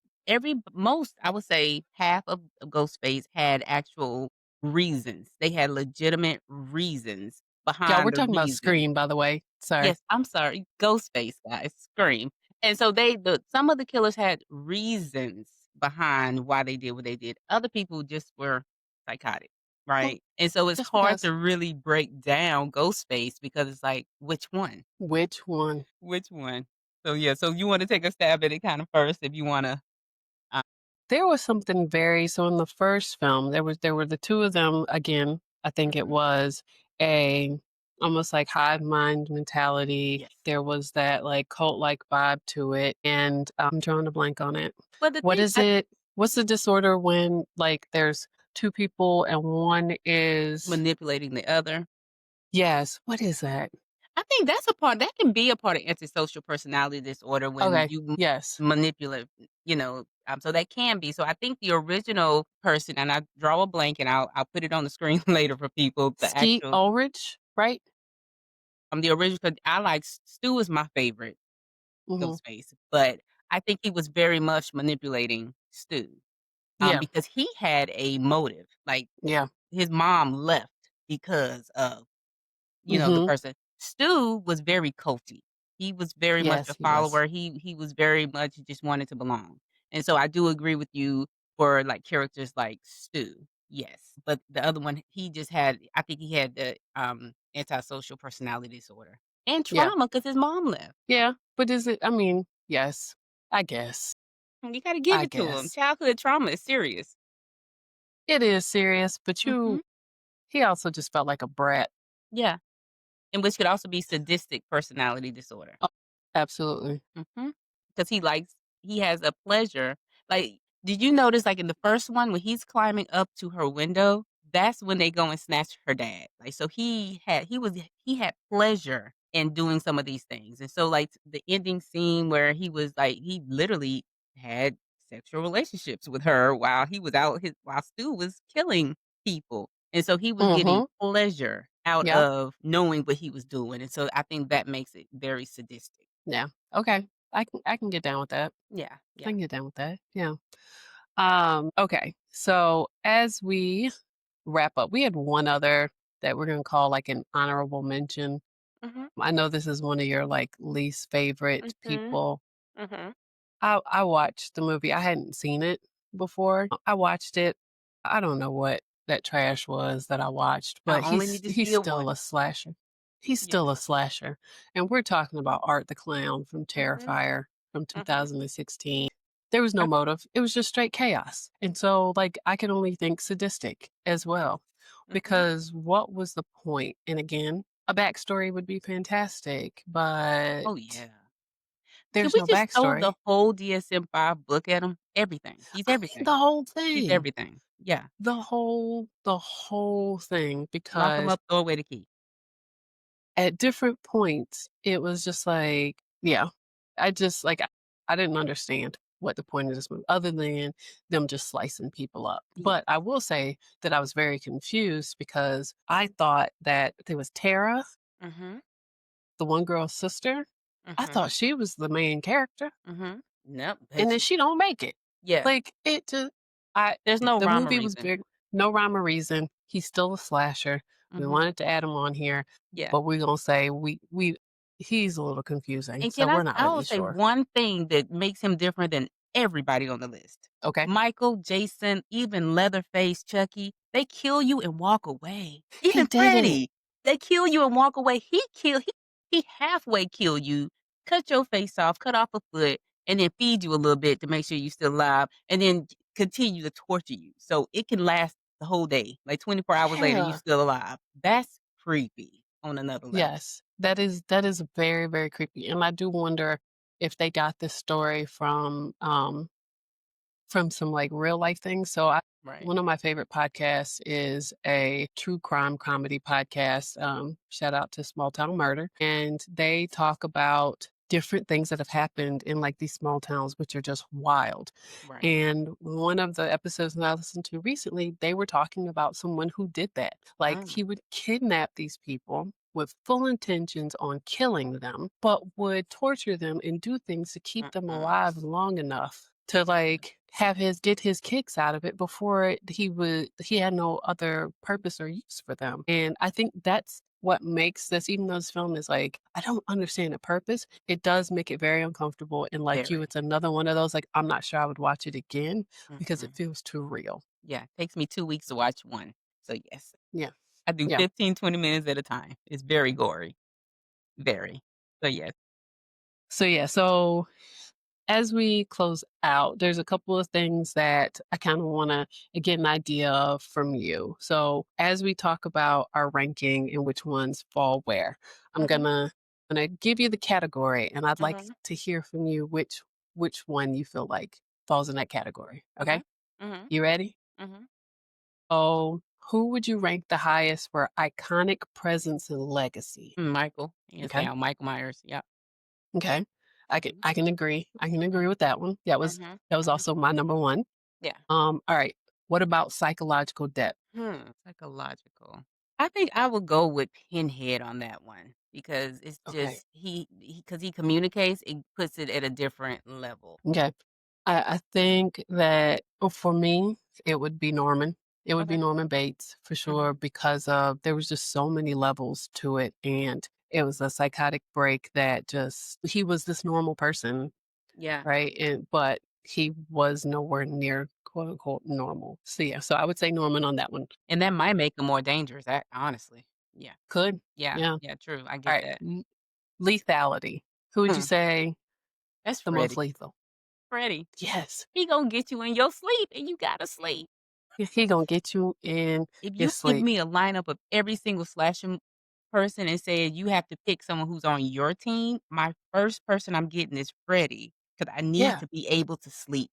most, I would say half of Ghostface had actual reasons. They had legitimate reasons Yeah, we're behind the talking about reason. Scream, by the way. Sorry. Yes, I'm sorry, Ghostface, guys, Scream. And so some of the killers had reasons behind why they did what they did. Other people just were psychotic, Well, right? And so it's just hard because to really break down Ghostface because it's like, which one? which one? Which one? So, yeah, so you wanna take a stab at it kinda first if you wanna, uh There was something very so in the first film, there were the 2 of them again, I think it Mhm. was a almost like hive mind mentality. Yes. There was that, like, cult-like vibe to it, and I'm drawing a blank on it. But the What thing is it? What's the disorder when, like, there's 2 people and one is manipulating the other, yes, what is that? I think that can be a part of antisocial personality disorder when Okay, you yes. manipulate, so that can be. So I think the original person, and I draw a blank and I'll put it on the screen later for people, the Skeet actual Ulrich, right? the original 'cause I like Stu is my favorite Mhm. Ghostface, but I think he was very much manipulating Stu. Yeah, Because he had a motive, like, yeah. his mom left because of, the Mhm. person. Stu was very culty. He was very much Yes, a he was. follower. He was very much just wanted to belong. And so I do agree with you for, like, characters like Stu, yes. But the other one, I think he had the, antisocial personality disorder and Yeah. trauma because his mom left. Yeah, but is it I mean, yes, I guess. You gotta give I it to him. guess. Childhood trauma is serious. It is serious, but Mhm. he also just felt like a brat. Yeah, and which could also be sadistic personality disorder. Oh, absolutely. Mhm. 'Cause he has a pleasure. Like, did you notice, like, in the first one when he's climbing up to her window, that's when they go and snatch her dad. Like, so he had pleasure in doing some of these things, and so, like, the ending scene where he literally had sexual relationships with her while he was out his while Stu was killing people, and so he was getting Mhm. pleasure out Yep. of knowing what he was doing, and so I think that makes it very sadistic. Yeah. Okay. I can get down with that. Yeah, I yeah. can get down with that. Yeah. Okay. So as we wrap up, we had one other that we're gonna call like an honorable mention. Mhm, I know this is one of your like least favorite mhm, people. mhm. I watched the movie. I hadn't seen it before. I watched it. I don't know what that trash was that I watched, I but only need to he's see it still once. a slasher. He's Yeah. still a slasher. And we're talking about Art the Clown from Mhm, Terrifier from mhm. 2016. There was no Okay. motive. It was just straight chaos. And so like I can only think sadistic as well. Mhm. Because what was the point? And again, a backstory would be fantastic, but Oh, yeah. Can there's we no just throw the backstory. whole DSM-5 book at him? Everything. He's I mean, everything. the whole He's thing. everything. Yeah. The whole thing, Lock him because up, throw away the key. at different points, it was just like, yeah, I just like I didn't understand what the point of this movie other than them just slicing people up. Yeah. But I will say that I was very confused because I thought that there was Tara, Mhm, the one girl's sister. I mhm, thought she was the main character, mhm. Nope, and but then she don't make it. yeah. Like, it just I There's no the rhyme or movie was reason. big no rhyme or reason. He's still a slasher. We Mhm. wanted to add him on here, Yeah. but we're gonna say we he's a little confusing, And so we're not I will really say sure. one thing that makes him different than everybody on the list. Okay? Michael, Jason, even Leatherface, Chucky, they kill you and walk away. He Even didn't. Freddy, they kill you and walk away. He halfway kill you, cut your face off, cut off a foot, and then feed you a little bit to make sure you're still alive, and then continue to torture you. So it can last the whole day. Like 24 hours later, you Yeah. still alive. That's creepy on another level. Yes. That is very, very creepy, and I do wonder if they got this story from some, like, real life things. So I Right. one of my favorite podcasts is a true crime comedy podcast, shout out to Small Town Murder, and they talk about different things that have happened in, like, these small towns, which are just wild. Right. And one of the episodes that I listened to recently, they were talking about someone who did that. Like, Mm, he would kidnap these people with full intentions on killing them, but would torture them and do things to keep them mm-mm. alive long enough to like have his get his kicks out of it before he had no other purpose or use for them. And I think that's what makes this, even though this film is like, I don't understand the purpose, it does make it very uncomfortable. And like you, Very. it's another one of those, like, I'm not sure I would watch it again because it Mm-mm. feels too real. Yeah, takes me 2 weeks to watch one. So, yes, Yeah. I do Yeah. 15, 20 minutes at a time. It's very gory, very. So, yes. So yeah, so as we close out, there's a couple of things that I kind of want to get an idea of from you. So as we talk about our ranking and which ones fall where, I'm Mhm, gonna give you the category, and I'd like mhm, to hear from you which one you feel like falls in that category. Okay, mhm, mhm, you ready? mhm. So who would you rank the highest for iconic presence and legacy? Michael, hands Okay. down, Michael Myers, yep. Okay. Mhm, I can agree. I can mm, agree with that one. mhm, That was mhm. also my number 1. Yeah. All right. What about psychological depth? Psychological. I think I would go with Pinhead on that one because it's Okay. just because he communicates, it puts it at a different level. Okay. I think that for me, it would be Norman. It would be Okay. Norman Bates for Mhm. sure because of there was just so many levels to it, and it was a psychotic break that just he was this normal person, Yeah. right? And but he was nowhere near quote unquote normal. So yeah, so I would say Norman on that one. And that might make him more dangerous, honestly. Yeah. Could. Yeah. Yeah. Yeah, true, I All get right. that. Lethality. Who would you Hmm, say that's the most Freddie. lethal? Freddie. Yes. He gonna get you in your sleep, and you gotta sleep. he gonna get you in If your you give sleep. me a lineup of every single slasher person and said you have to pick someone who's on your team, my first person I'm getting is Freddie because I need Yeah. to be able to sleep.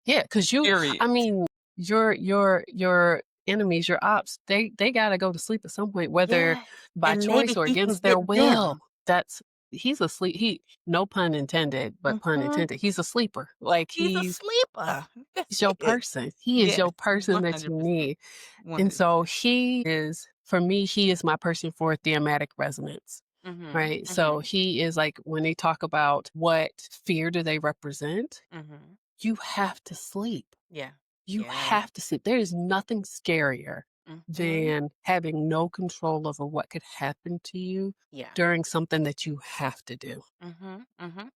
Yeah, because Period. I mean, your enemies, your ops, they gotta go to sleep at some point, whether Yes, by and maybe choice or he can against their get will. them. That's he's asleep. He no pun intended, but pun Mhm. intended. He's a sleeper. Like He's a sleeper. That's he's your it. person. He is Yes, your person that you 100%. need. And so 100%. he is for me, he is my person for thematic resonance. Mhm, Right. So mhm, he is like when they talk about what fear do they represent, mhm. you have to sleep. Yeah. You Yeah. have to sleep. There is nothing scarier Mhm. than having no control over what could happen to you Yeah. during something that you have to do. Mhm, mhm.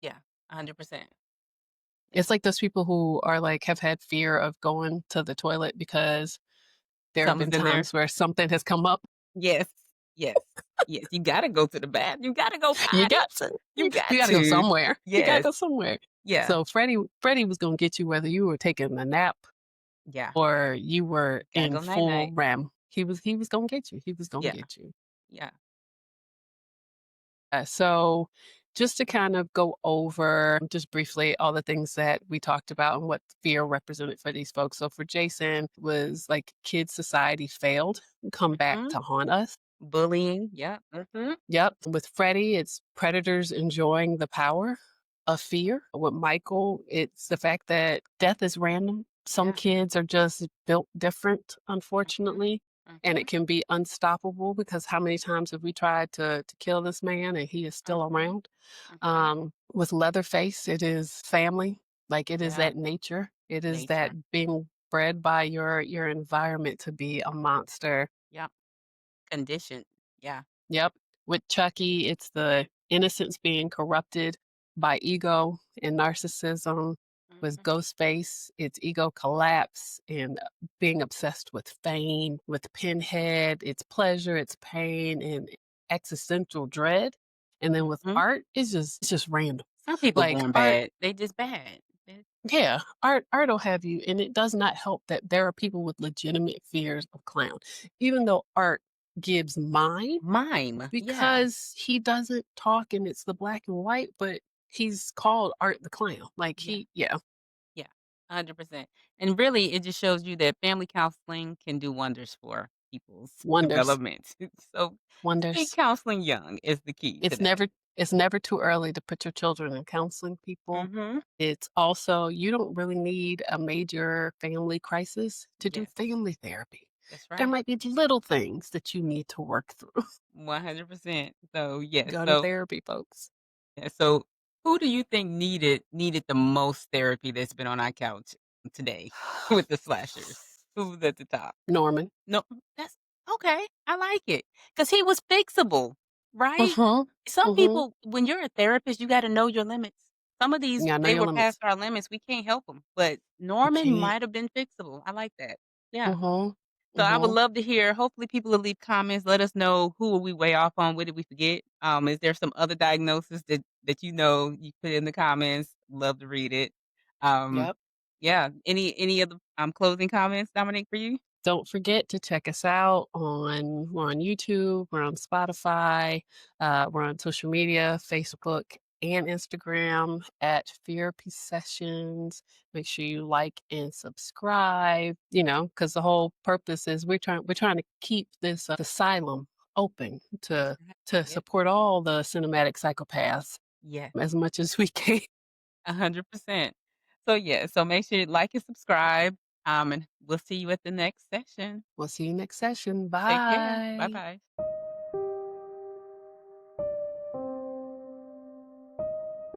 Yeah, 100%. Yeah. It's like those people who are like have had fear of going to the toilet because there have been Something's in there. times where something has come up. Yes. Yes. Yes, you gotta go to the bath. You gotta go You potty. got to. You You got got to go to. somewhere. You got to Yes. go somewhere. Yeah. So Freddie was going to get you whether you were taking a nap Yeah. or you were Gotta in go night full night. REM. He was going to get you. He was going to Yeah. get you. Yeah. So, just to kind of go over just briefly all the things that we talked about and what fear represented for these folks. So, for Jason, was like kid society failed, come back Mhm. to haunt us. Bullying. Yeah. Mhm. Yep. With Freddie, it's predators enjoying the power of fear. With Michael, it's the fact that death is random. Some Yeah. kids are just built different, Mhm. unfortunately, and it Mhm. can be unstoppable because how many times have we tried to kill this man and he is still Mhm. around? Mhm. With Leatherface, it is family, like it is Yeah. that nature. It is that Nature. being bred by your environment to be a monster. Yep. Conditioned. Yeah. Yep. With Chucky, it's the innocence being corrupted by ego and narcissism. With Mhm. Ghostface, it's ego collapse and being obsessed with fame. With Pinhead, it's pleasure, it's pain, and existential dread. And then with Mhm. art, it's just random. Some people Like born art, bad. They just bad. They yeah, art'll have you, and it does not help that there are people with legitimate fears of clown. Even though art gives mine mime. Yeah. because he doesn't talk and it's the black and white, but he's called Art the Clown. Like Yeah. yeah, Yeah, 100%. And really, it just shows you that family counseling can do wonders for people's wonders, development. So, seek wonders. counseling young is the key to It's that. never it's never too early to put your children in counseling people. Mhm. It's also you don't really need a major family crisis to do Yes, family therapy. that's There right. might be little things that you need to work through. 100%. So, yes. Go to So, therapy, folks. yeah, so who do you think needed the most therapy that's been on our couch today with the slashers? Who's at the top? Norman. No, that's okay. I like it because he was fixable, right? Mhm. Some Mhm. people, when you're a therapist, you gotta know your limits. Some of these, Yeah, know they your were limits. past our limits, we can't help them. But You Norman can't. might have been fixable. I like that. Yeah. Mhm. So I would Mhm. love to hear, hopefully people will leave comments, let us know who are we way off on, what did we forget? Is there some other diagnosis that you put in the comments? Love to read it. Um, Yep. yeah. Any other closing comments, Dominique, for you? Don't forget to check us out we're on YouTube, we're on Spotify, we're on social media, Facebook and Instagram at Fearapy Sessions. Make sure you like and subscribe, because the whole purpose is we're trying to keep this asylum open That's to right. to Yeah. support all the cinematic psychopaths Yeah. as much as we can. 100%. So, yeah, so make sure you like and subscribe, and we'll see you at the next session. We'll see you next session. Take care. Bye. Bye-bye.